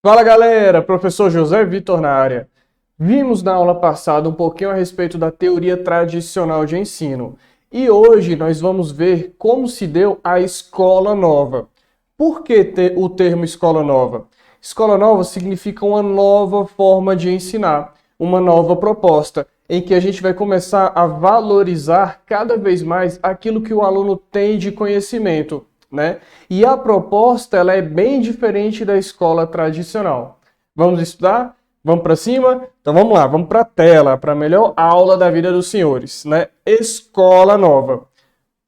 Fala galera, professor José Vitor na área. Vimos na aula passada um pouquinho a respeito da teoria tradicional de ensino e hoje nós vamos ver como se deu a escola nova. Por que o termo escola nova? Escola nova significa uma nova forma de ensinar, uma nova proposta, em que a gente vai começar a valorizar cada vez mais aquilo que o aluno tem de conhecimento, né? E a proposta ela é bem diferente da escola tradicional. Vamos estudar? Vamos para cima? Então vamos lá, vamos para a tela, para a melhor aula da vida dos senhores, né? Escola nova.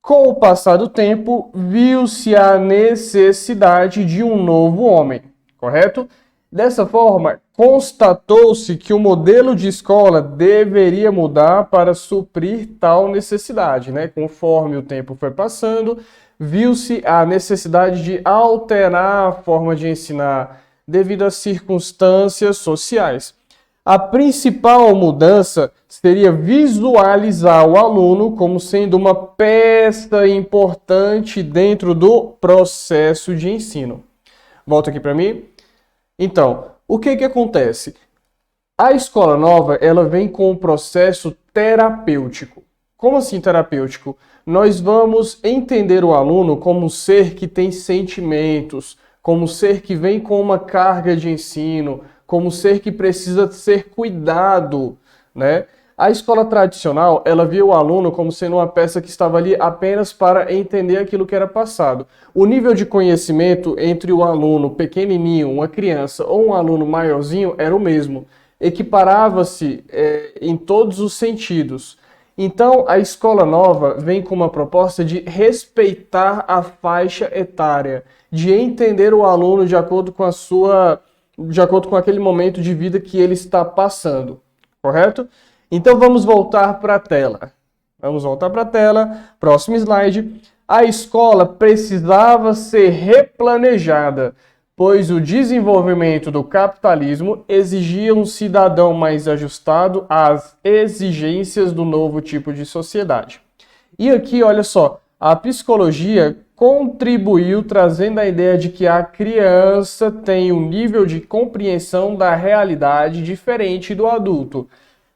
Com o passar do tempo, viu-se a necessidade de um novo homem, correto? Dessa forma, constatou-se que o modelo de escola deveria mudar para suprir tal necessidade, né? Conforme o tempo foi passando, viu-se a necessidade de alterar a forma de ensinar devido às circunstâncias sociais. A principal mudança seria visualizar o aluno como sendo uma peça importante dentro do processo de ensino. Volta aqui para mim. Então, o que acontece? A escola nova, ela vem com um processo terapêutico. Como assim terapêutico? Nós vamos entender o aluno como um ser que tem sentimentos, como um ser que vem com uma carga de ensino, como um ser que precisa ser cuidado, né? A escola tradicional, ela via o aluno como sendo uma peça que estava ali apenas para entender aquilo que era passado. O nível de conhecimento entre o aluno pequenininho, uma criança, ou um aluno maiorzinho era o mesmo. Equiparava-se em todos os sentidos. Então, a escola nova vem com uma proposta de respeitar a faixa etária, de entender o aluno de acordo com de acordo com aquele momento de vida que ele está passando, correto? Então, vamos voltar para a tela. Vamos voltar para a tela. Próximo slide. A escola precisava ser replanejada, pois o desenvolvimento do capitalismo exigia um cidadão mais ajustado às exigências do novo tipo de sociedade. E aqui, olha só, a psicologia contribuiu trazendo a ideia de que a criança tem um nível de compreensão da realidade diferente do adulto.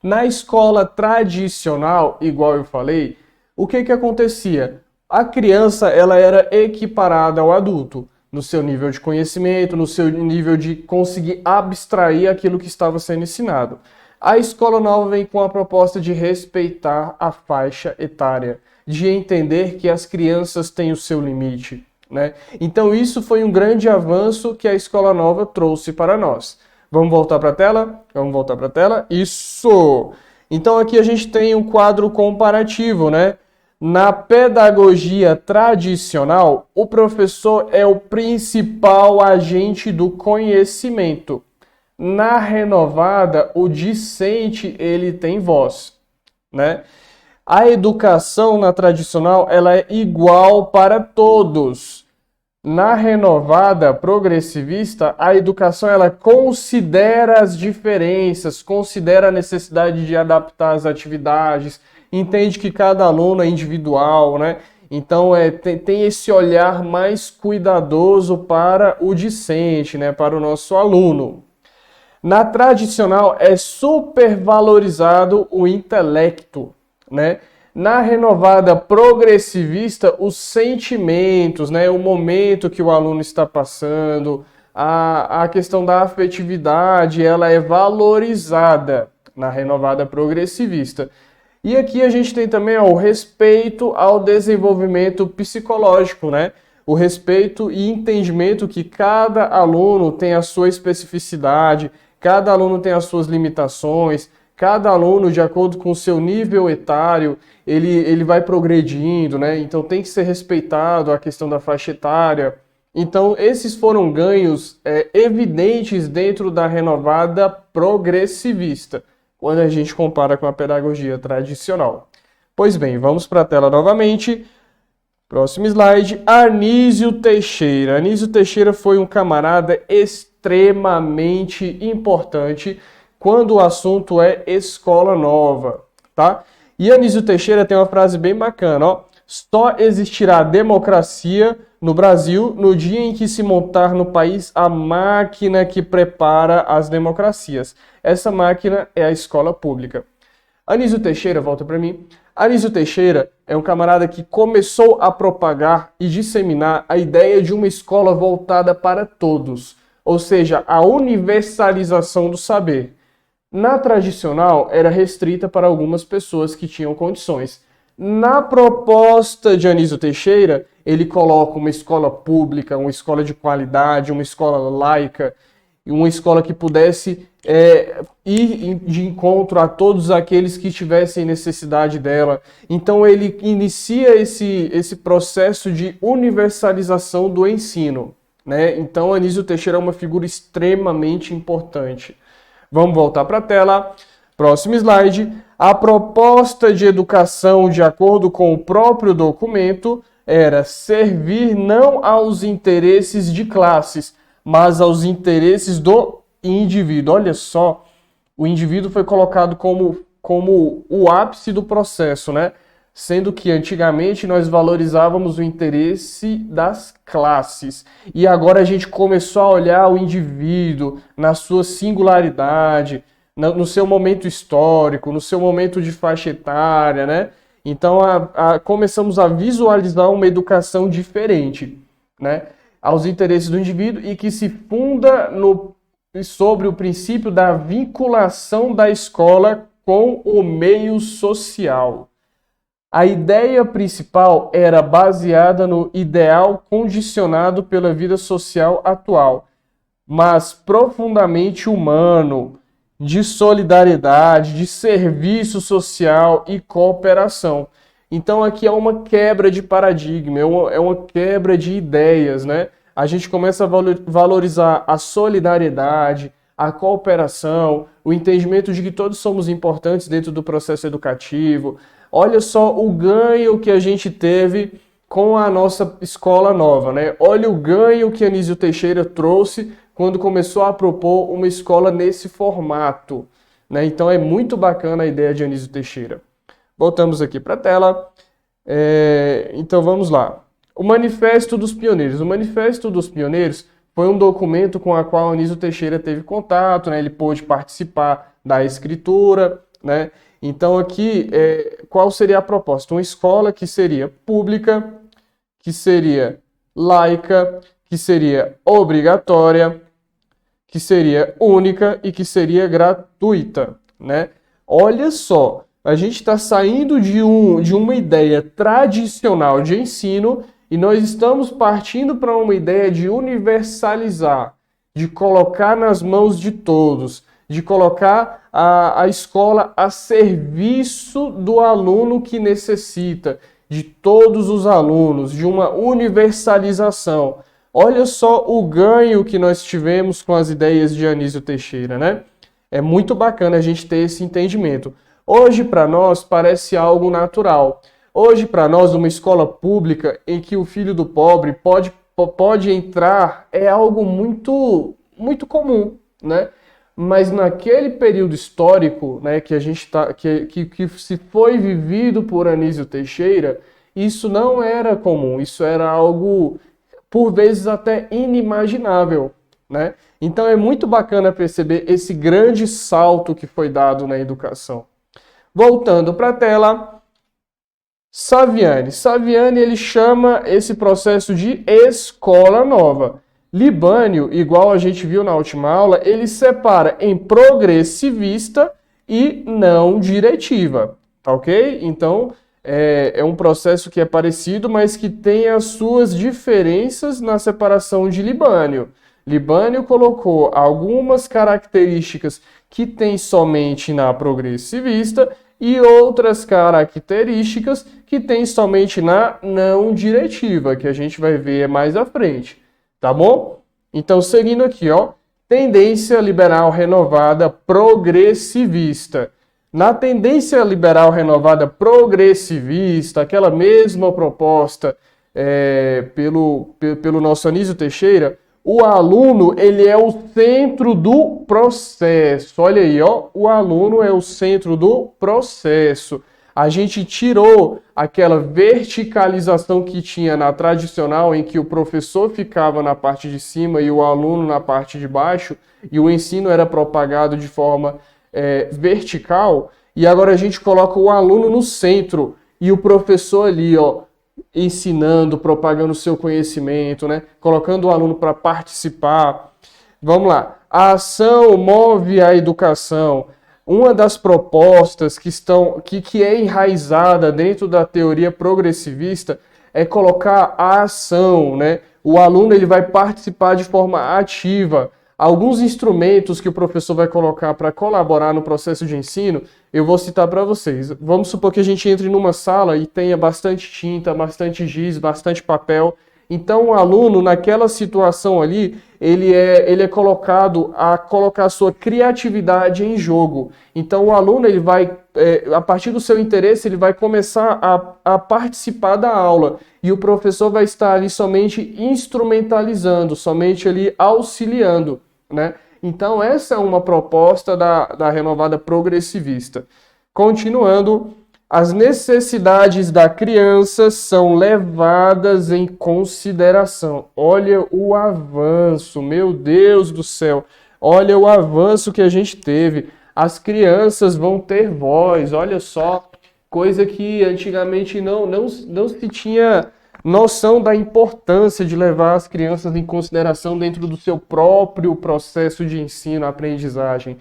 Na escola tradicional, igual eu falei, o que acontecia? A criança ela era equiparada ao adulto no seu nível de conhecimento, no seu nível de conseguir abstrair aquilo que estava sendo ensinado. A escola nova vem com a proposta de respeitar a faixa etária, de entender que as crianças têm o seu limite, né? Então isso foi um grande avanço que a escola nova trouxe para nós. Vamos voltar para a tela? Vamos voltar para a tela? Isso! Então aqui a gente tem um quadro comparativo, né? Na pedagogia tradicional, o professor é o principal agente do conhecimento. Na renovada, o discente ele tem voz, né? A educação na tradicional ela é igual para todos. Na renovada progressivista, a educação ela considera as diferenças, considera a necessidade de adaptar as atividades, entende que cada aluno é individual, né? Então tem esse olhar mais cuidadoso para o discente, né? Para o nosso aluno. Na tradicional é supervalorizado o intelecto, né? Na renovada progressivista, os sentimentos, né? O momento que o aluno está passando, a questão da afetividade, ela é valorizada na renovada progressivista. E aqui a gente tem também o respeito ao desenvolvimento psicológico, né? O respeito e entendimento que cada aluno tem a sua especificidade, cada aluno tem as suas limitações, cada aluno, de acordo com o seu nível etário, ele vai progredindo, né? Então tem que ser respeitado a questão da faixa etária. Então esses foram ganhos evidentes dentro da renovada progressivista, quando a gente compara com a pedagogia tradicional. Pois bem, vamos para a tela novamente. Próximo slide. Anísio Teixeira. Anísio Teixeira foi um camarada extremamente importante quando o assunto é escola nova, tá? E Anísio Teixeira tem uma frase bem bacana, ó. Só existirá democracia no Brasil, no dia em que se montar no país a máquina que prepara as democracias. Essa máquina é a escola pública. Anísio Teixeira, volta para mim. Anísio Teixeira é um camarada que começou a propagar e disseminar a ideia de uma escola voltada para todos, ou seja, a universalização do saber. Na tradicional, era restrita para algumas pessoas que tinham condições. Na proposta de Anísio Teixeira, ele coloca uma escola pública, uma escola de qualidade, uma escola laica, uma escola que pudesse ir de encontro a todos aqueles que tivessem necessidade dela. Então ele inicia esse processo de universalização do ensino, né? Então Anísio Teixeira é uma figura extremamente importante. Vamos voltar para a tela. Próximo slide. A proposta de educação, de acordo com o próprio documento, era servir não aos interesses de classes, mas aos interesses do indivíduo. Olha só, o indivíduo foi colocado como o ápice do processo, né? Sendo que antigamente nós valorizávamos o interesse das classes. E agora a gente começou a olhar o indivíduo na sua singularidade, no seu momento histórico, no seu momento de faixa etária, né? Então começamos a visualizar uma educação diferente, né? Aos interesses do indivíduo e que se funda sobre o princípio da vinculação da escola com o meio social. A ideia principal era baseada no ideal condicionado pela vida social atual, mas profundamente humano, de solidariedade, de serviço social e cooperação. Então aqui é uma quebra de paradigma, é uma quebra de ideias, né? A gente começa a valorizar a solidariedade, a cooperação, o entendimento de que todos somos importantes dentro do processo educativo. Olha só o ganho que a gente teve com a nossa escola nova, né? Olha o ganho que Anísio Teixeira trouxe quando começou a propor uma escola nesse formato, né? Então é muito bacana a ideia de Anísio Teixeira. Voltamos aqui para a tela. Então vamos lá. O Manifesto dos Pioneiros. O Manifesto dos Pioneiros foi um documento com o qual Anísio Teixeira teve contato, né? Ele pôde participar da escritura, né? Então aqui, qual seria a proposta? Uma escola que seria pública, que seria laica, que seria obrigatória, que seria única e que seria gratuita, né? Olha só, a gente está saindo de uma ideia tradicional de ensino e nós estamos partindo para uma ideia de universalizar, de colocar nas mãos de todos, de colocar a escola a serviço do aluno que necessita, de todos os alunos, de uma universalização. Olha só o ganho que nós tivemos com as ideias de Anísio Teixeira, né? É muito bacana a gente ter esse entendimento. Hoje, para nós, parece algo natural. Hoje, para nós, uma escola pública em que o filho do pobre pode entrar é algo muito, muito comum, né? Mas naquele período histórico, né, que se foi vivido por Anísio Teixeira, isso não era comum, isso era algo, por vezes, até inimaginável, né? Então é muito bacana perceber esse grande salto que foi dado na educação. Voltando para a tela, Saviani. Saviani, ele chama esse processo de escola nova. Libânio, igual a gente viu na última aula, ele separa em progressivista e não diretiva, tá ok? Então, é um processo que é parecido, mas que tem as suas diferenças na separação de Libânio. Libânio colocou algumas características que tem somente na progressivista e outras características que tem somente na não diretiva, que a gente vai ver mais à frente. Tá bom? Então, seguindo aqui, ó, tendência liberal renovada progressivista. Na tendência liberal renovada progressivista, aquela mesma proposta pelo nosso Anísio Teixeira, o aluno, ele é o centro do processo. Olha aí, ó, o aluno é o centro do processo. A gente tirou aquela verticalização que tinha na tradicional, em que o professor ficava na parte de cima e o aluno na parte de baixo, e o ensino era propagado de forma vertical, e agora a gente coloca o aluno no centro e o professor ali, ó, ensinando, propagando o seu conhecimento, né? Colocando o aluno para participar. Vamos lá. A ação move a educação. Uma das propostas que é enraizada dentro da teoria progressivista é colocar a ação, né? O aluno ele vai participar de forma ativa. Alguns instrumentos que o professor vai colocar para colaborar no processo de ensino, eu vou citar para vocês. Vamos supor que a gente entre numa sala e tenha bastante tinta, bastante giz, bastante papel. Então, o aluno, naquela situação ali, ele é colocado a colocar a sua criatividade em jogo. Então, o aluno, ele vai, a partir do seu interesse, ele vai começar a participar da aula. E o professor vai estar ali somente instrumentalizando, somente ali auxiliando, né? Então, essa é uma proposta da renovada progressivista. Continuando, as necessidades da criança são levadas em consideração. Olha o avanço, meu Deus do céu. Olha o avanço que a gente teve. As crianças vão ter voz, olha só. Coisa que antigamente não se tinha noção da importância de levar as crianças em consideração dentro do seu próprio processo de ensino-aprendizagem.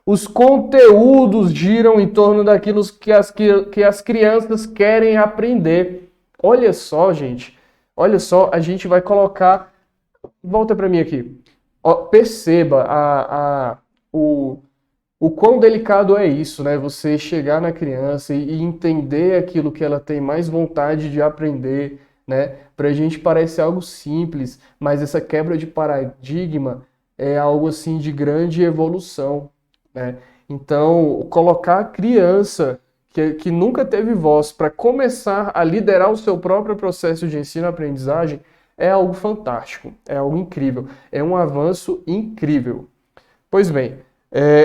Os conteúdos giram em torno daquilo que as crianças querem aprender. Olha só, gente. Olha só, a gente vai colocar... Volta para mim aqui. Ó, perceba o quão delicado é isso, né? Você chegar na criança e entender aquilo que ela tem mais vontade de aprender, né? Para a gente parece algo simples, mas essa quebra de paradigma é algo assim de grande evolução, né? Então, colocar a criança que nunca teve voz para começar a liderar o seu próprio processo de ensino-aprendizagem é algo fantástico, é algo incrível, é um avanço incrível. Pois bem,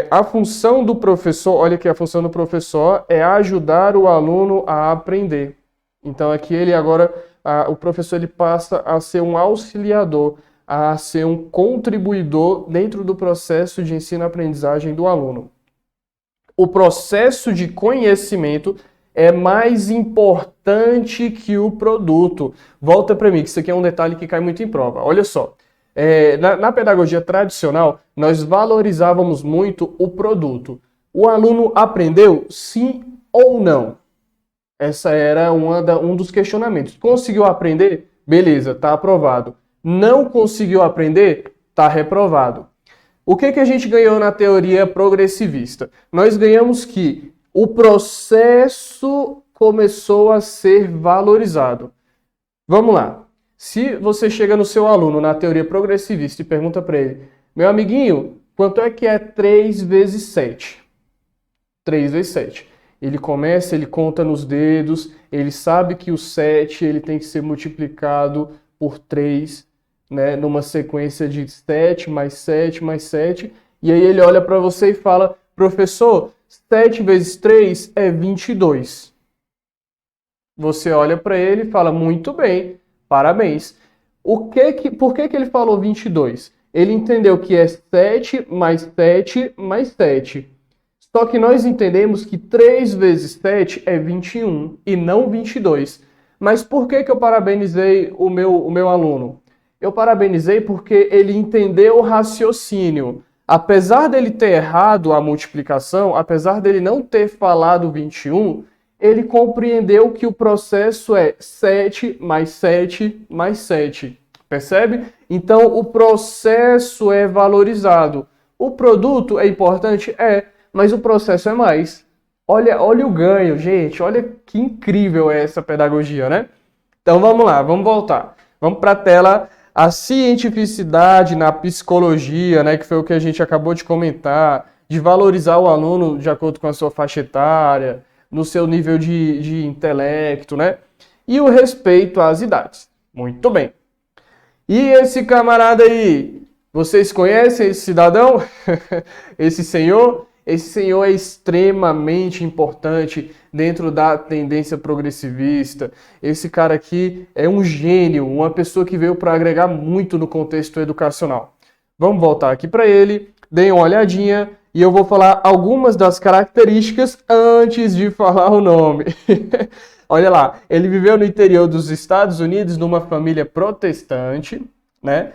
a função do professor, olha aqui, a função do professor é ajudar o aluno a aprender. Então, aqui ele agora, o professor ele passa a ser um auxiliador, a ser um contribuidor dentro do processo de ensino-aprendizagem do aluno. O processo de conhecimento é mais importante que o produto. Volta para mim, que isso aqui é um detalhe que cai muito em prova. Olha só, na pedagogia tradicional, nós valorizávamos muito o produto. O aluno aprendeu, sim ou não? Essa era um dos questionamentos. Conseguiu aprender? Beleza, está aprovado. Não conseguiu aprender? Está reprovado. O que a gente ganhou na teoria progressivista? Nós ganhamos que o processo começou a ser valorizado. Vamos lá. Se você chega no seu aluno na teoria progressivista e pergunta para ele, meu amiguinho, quanto é que é 3 vezes 7? 3 vezes 7. Ele começa, ele conta nos dedos, ele sabe que o 7 ele tem que ser multiplicado por 3, né, numa sequência de 7 mais 7 mais 7, e aí ele olha para você e fala, professor, 7 vezes 3 é 22. Você olha para ele e fala, muito bem, parabéns. Por que ele falou 22? Ele entendeu que é 7 mais 7 mais 7. Só que nós entendemos que 3 vezes 7 é 21 e não 22. Mas por que eu parabenizei o meu aluno? Eu parabenizei porque ele entendeu o raciocínio. Apesar dele ter errado a multiplicação, apesar dele não ter falado 21, ele compreendeu que o processo é 7 mais 7 mais 7. Percebe? Então, o processo é valorizado. O produto é importante? É, mas o processo é mais. Olha o ganho, gente. Olha que incrível é essa pedagogia, né? Então, vamos lá, vamos voltar. Vamos para a tela. A cientificidade na psicologia, né, que foi o que a gente acabou de comentar, de valorizar o aluno de acordo com a sua faixa etária, no seu nível de intelecto, né? E o respeito às idades. Muito bem. E esse camarada aí, vocês conhecem esse cidadão? Esse senhor? Esse senhor é extremamente importante dentro da tendência progressivista. Esse cara aqui é um gênio, uma pessoa que veio para agregar muito no contexto educacional. Vamos voltar aqui para ele, deem uma olhadinha e eu vou falar algumas das características antes de falar o nome. Olha lá, ele viveu no interior dos Estados Unidos numa família protestante, né?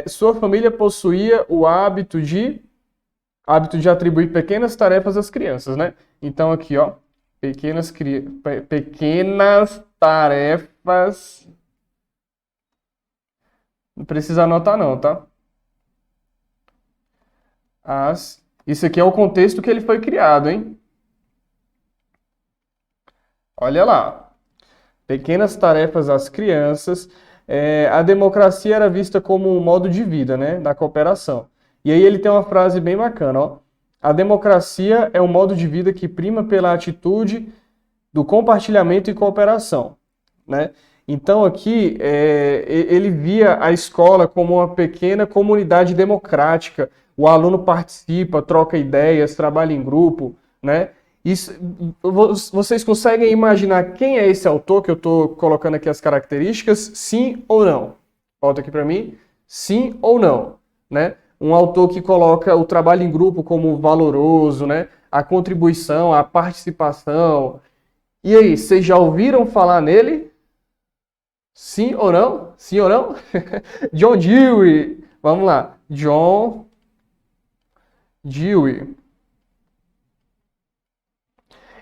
Sua família possuía o hábito de atribuir pequenas tarefas às crianças, né? Então aqui, ó, pequenas tarefas. Não precisa anotar não, tá? Isso aqui é o contexto que ele foi criado, hein? Olha lá. Pequenas tarefas às crianças. A democracia era vista como um modo de vida, né? Da cooperação. E aí ele tem uma frase bem bacana, ó. A democracia é um modo de vida que prima pela atitude do compartilhamento e cooperação, né? Então aqui ele via a escola como uma pequena comunidade democrática. O aluno participa, troca ideias, trabalha em grupo, né? Vocês conseguem imaginar quem é esse autor que eu estou colocando aqui as características? Sim ou não? Volta aqui para mim. Sim ou não, né? Um autor que coloca o trabalho em grupo como valoroso, né? A contribuição, a participação. E aí, vocês já ouviram falar nele? Sim ou não? Sim ou não? John Dewey. Vamos lá. John Dewey.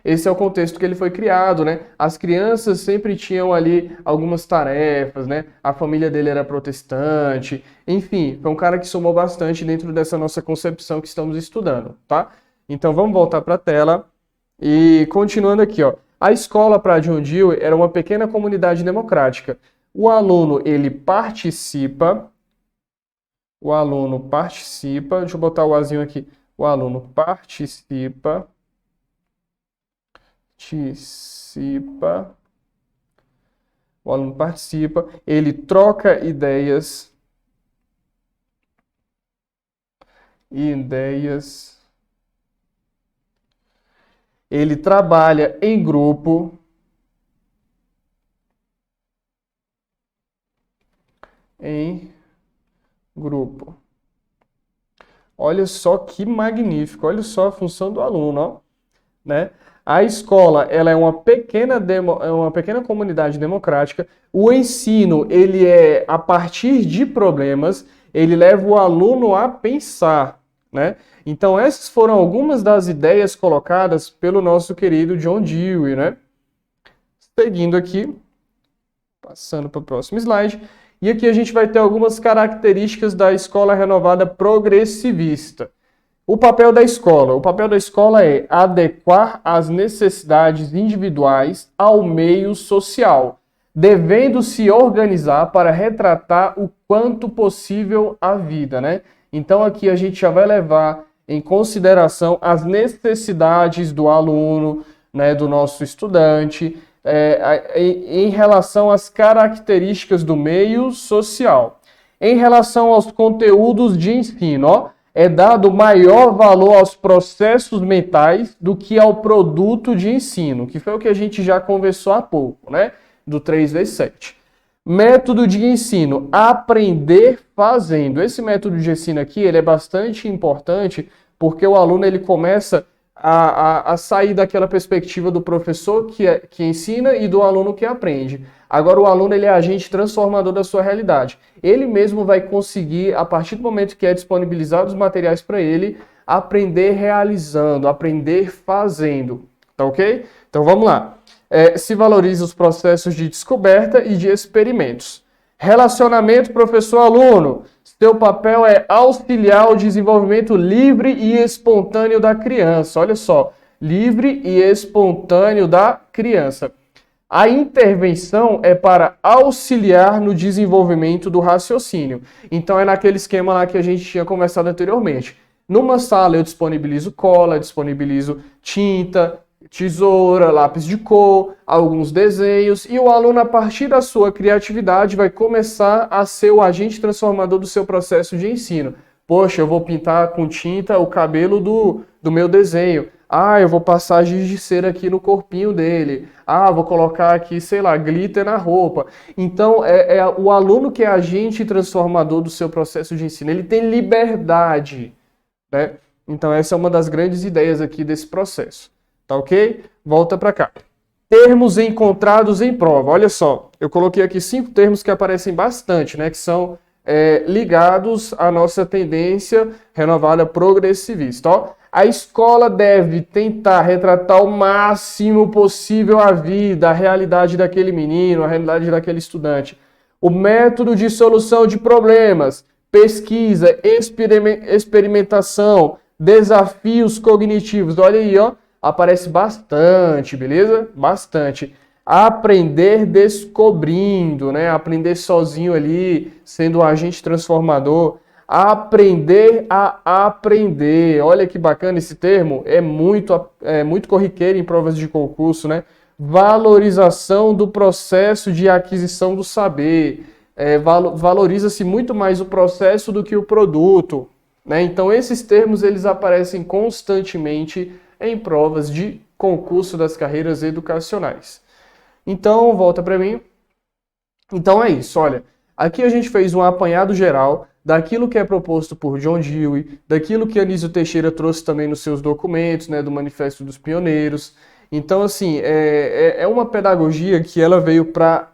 Esse é o contexto que ele foi criado, né? As crianças sempre tinham ali algumas tarefas, né? A família dele era protestante. Enfim, foi um cara que somou bastante dentro dessa nossa concepção que estamos estudando, tá? Então vamos voltar para a tela e continuando aqui, ó. A escola para John Dewey era uma pequena comunidade democrática. O aluno, ele participa. Deixa eu botar o azinho aqui. O aluno participa. O aluno participa, ele troca ideias, ele trabalha em grupo, Olha só que magnífico, olha só a função do aluno, ó, né? A escola, ela é uma pequena comunidade democrática. O ensino, ele é a partir de problemas, ele leva o aluno a pensar, né? Então, essas foram algumas das ideias colocadas pelo nosso querido John Dewey, né? Seguindo aqui, passando para o próximo slide. E aqui a gente vai ter algumas características da escola renovada progressivista. O papel da escola é adequar as necessidades individuais ao meio social, devendo se organizar para retratar o quanto possível a vida, né? Então aqui a gente já vai levar em consideração as necessidades do aluno, né, do nosso estudante, em relação às características do meio social. Em relação aos conteúdos de ensino, ó, é dado maior valor aos processos mentais do que ao produto de ensino, que foi o que a gente já conversou há pouco, né? Do 3x7. Método de ensino, aprender fazendo. Esse método de ensino aqui, ele é bastante importante porque o aluno ele começa a sair daquela perspectiva do professor que ensina e do aluno que aprende. Agora o aluno ele é agente transformador da sua realidade. Ele mesmo vai conseguir, a partir do momento que é disponibilizado os materiais para ele, aprender realizando, aprender fazendo. Tá ok? Então vamos lá. Se valoriza os processos de descoberta e de experimentos. Relacionamento professor-aluno. Seu papel é auxiliar o desenvolvimento livre e espontâneo da criança. Olha só, livre e espontâneo da criança. A intervenção é para auxiliar no desenvolvimento do raciocínio. Então é naquele esquema lá que a gente tinha conversado anteriormente. Numa sala eu disponibilizo cola, disponibilizo tinta, tesoura, lápis de cor, alguns desenhos, e o aluno, a partir da sua criatividade, vai começar a ser o agente transformador do seu processo de ensino. Poxa, eu vou pintar com tinta o cabelo do meu desenho. Ah, eu vou passar giz de cera aqui no corpinho dele. Ah, vou colocar aqui, sei lá, glitter na roupa. Então, é o aluno que é agente transformador do seu processo de ensino. Ele tem liberdade, né? Então, essa é uma das grandes ideias aqui desse processo. Tá ok? Volta para cá. Termos encontrados em prova. Olha só, eu coloquei aqui 5 termos que aparecem bastante, né? Que são ligados à nossa tendência renovada progressivista. Ó, a escola deve tentar retratar o máximo possível a vida, a realidade daquele menino, a realidade daquele estudante. O método de solução de problemas, pesquisa, experimentação, desafios cognitivos. Olha aí, ó, aparece bastante, beleza? Bastante. Aprender descobrindo, né? Aprender sozinho ali, sendo um agente transformador. Aprender a aprender. Olha que bacana esse termo. É muito corriqueiro em provas de concurso, né? Valorização do processo de aquisição do saber. Valoriza-se muito mais o processo do que o produto, né? Então, esses termos eles aparecem constantemente em provas de concurso das carreiras educacionais. Então, volta para mim. Então é isso, olha. Aqui a gente fez um apanhado geral daquilo que é proposto por John Dewey, daquilo que Anísio Teixeira trouxe também nos seus documentos, né, do Manifesto dos Pioneiros. Então, assim, é uma pedagogia que ela veio para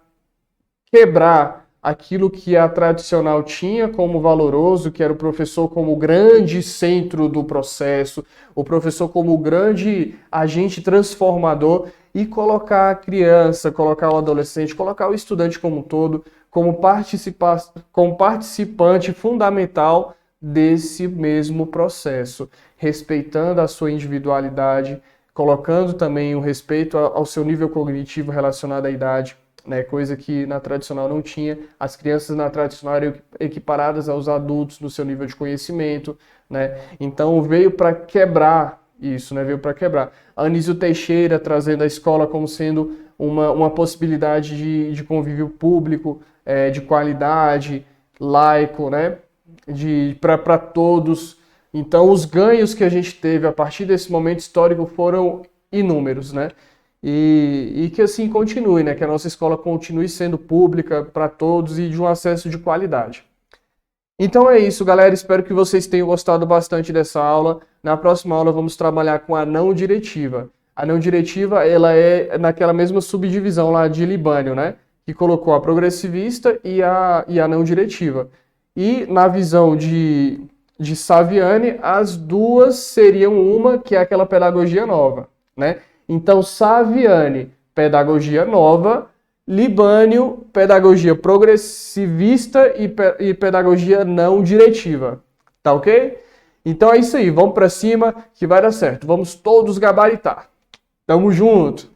quebrar aquilo que a tradicional tinha como valoroso, que era o professor como o grande centro do processo, o professor como o grande agente transformador, e colocar a criança, colocar o adolescente, colocar o estudante como um todo, como participante fundamental desse mesmo processo, respeitando a sua individualidade, colocando também o respeito ao seu nível cognitivo relacionado à idade, né, coisa que na tradicional não tinha. As crianças na tradicional eram equiparadas aos adultos no seu nível de conhecimento, né? Então veio para quebrar isso, né? Veio para quebrar. Anísio Teixeira trazendo a escola como sendo uma possibilidade de convívio público, de qualidade, laico, né? Para todos. Então os ganhos que a gente teve a partir desse momento histórico foram inúmeros, né? E que assim continue, né? Que a nossa escola continue sendo pública para todos e de um acesso de qualidade. Então é isso, galera. Espero que vocês tenham gostado bastante dessa aula. Na próxima aula vamos trabalhar com a não diretiva. A não diretiva, ela é naquela mesma subdivisão lá de Libânio, né? Que colocou a progressivista e a não diretiva. E na visão de Saviani, as duas seriam uma, que é aquela pedagogia nova, né? Então, Saviani, pedagogia nova, Libânio, pedagogia progressivista e pedagogia não diretiva. Tá ok? Então é isso aí, vamos para cima que vai dar certo. Vamos todos gabaritar. Tamo junto!